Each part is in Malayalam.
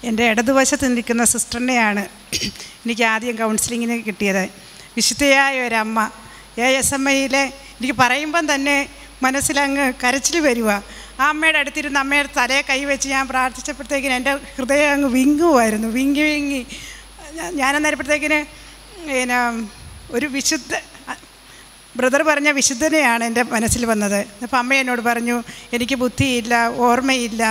എൻ്റെ ഇടതുവശത്ത് നിൽക്കുന്ന സിസ്റ്ററിനെയാണ് എനിക്ക് ആദ്യം കൗൺസിലിങ്ങിന് കിട്ടിയത്. വിശുദ്ധയായ ഒരമ്മ. ASMIയിലെ എനിക്ക് പറയുമ്പം തന്നെ മനസ്സിലങ്ങ് കരച്ചിൽ വരിക. ആ അമ്മയുടെ അടുത്തിരുന്ന് അമ്മയുടെ തലയെ കൈവച്ച് ഞാൻ പ്രാർത്ഥിച്ചപ്പോഴത്തേക്കിന് എൻ്റെ ഹൃദയം അങ്ങ് വിങ്ങുമായിരുന്നു. വിങ്ങി ഞാനെന്നേരപ്പോഴത്തേക്കിന് പിന്നെ ഒരു ബ്രദർ പറഞ്ഞ വിശുദ്ധനെയാണ് എൻ്റെ മനസ്സിൽ വന്നത്. അപ്പോൾ അമ്മ എന്നോട് പറഞ്ഞു, എനിക്ക് ബുദ്ധിയില്ല, ഓർമ്മയില്ല,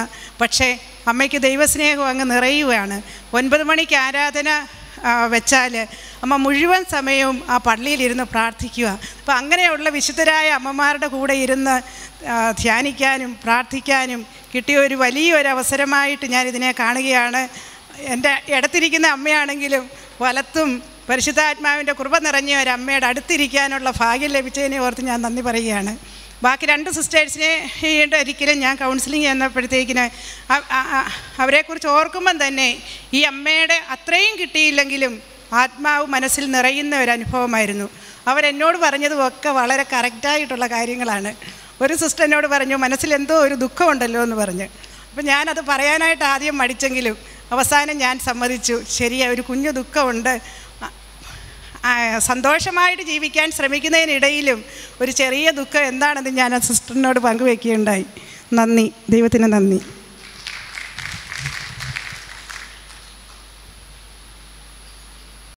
പക്ഷേ അമ്മയ്ക്ക് ദൈവസ്നേഹം അങ്ങ് നിറയുകയാണ്. 9 മണിക്ക് ആരാധന വെച്ചാൽ അമ്മ മുഴുവൻ സമയവും ആ പള്ളിയിലിരുന്ന് പ്രാർത്ഥിക്കുക. അപ്പോൾ അങ്ങനെയുള്ള വിശുദ്ധരായ അമ്മമാരുടെ കൂടെ ഇരുന്ന് ധ്യാനിക്കാനും പ്രാർത്ഥിക്കാനും കിട്ടിയ ഒരു വലിയൊരു അവസരമായിട്ട് ഞാനിതിനെ കാണുകയാണ്. എൻ്റെ ഇടത്തിരിക്കുന്ന അമ്മയാണെങ്കിലും വലത്തും പരിശുദ്ധാത്മാവിൻ്റെ കൃപ നിറഞ്ഞ ഒരമ്മയുടെ അടുത്തിരിക്കാനുള്ള ഭാഗ്യം ലഭിച്ചതിനെ ഓർത്ത് ഞാൻ നന്ദി പറയുകയാണ്. ബാക്കി 2 സിസ്റ്റേഴ്സിനെ ഒരിക്കലും ഞാൻ കൗൺസിലിംഗ് ചെയ്യുന്നപ്പോഴത്തേക്കിന് അവരെക്കുറിച്ച് ഓർക്കുമ്പം തന്നെ ഈ അമ്മയുടെ അത്രയും കിട്ടിയില്ലെങ്കിലും ആത്മാവ് മനസ്സിൽ നിറയുന്ന ഒരനുഭവമായിരുന്നു. അവരെന്നോട് പറഞ്ഞതുമൊക്കെ വളരെ കറക്റ്റായിട്ടുള്ള കാര്യങ്ങളാണ്. ഒരു സിസ്റ്റർ എന്നോട് പറഞ്ഞു, മനസ്സിലെന്തോ ഒരു ദുഃഖമുണ്ടല്ലോ എന്ന് പറഞ്ഞ്. അപ്പം ഞാനത് പറയാനായിട്ട് ആദ്യം മടിച്ചെങ്കിലും അവസാനം ഞാൻ സമ്മതിച്ചു. ശരിയാ, ഒരു കുഞ്ഞു ദുഃഖമുണ്ട്. സന്തോഷമായിട്ട് ജീവിക്കാൻ ശ്രമിക്കുന്നതിനിടയിലും ഒരു ചെറിയ ദുഃഖം എന്താണെന്ന് ഞാൻ ആ സിസ്റ്ററിനോട് പങ്കുവെക്കുകയുണ്ടായി. നന്ദി, ദൈവത്തിന് നന്ദി.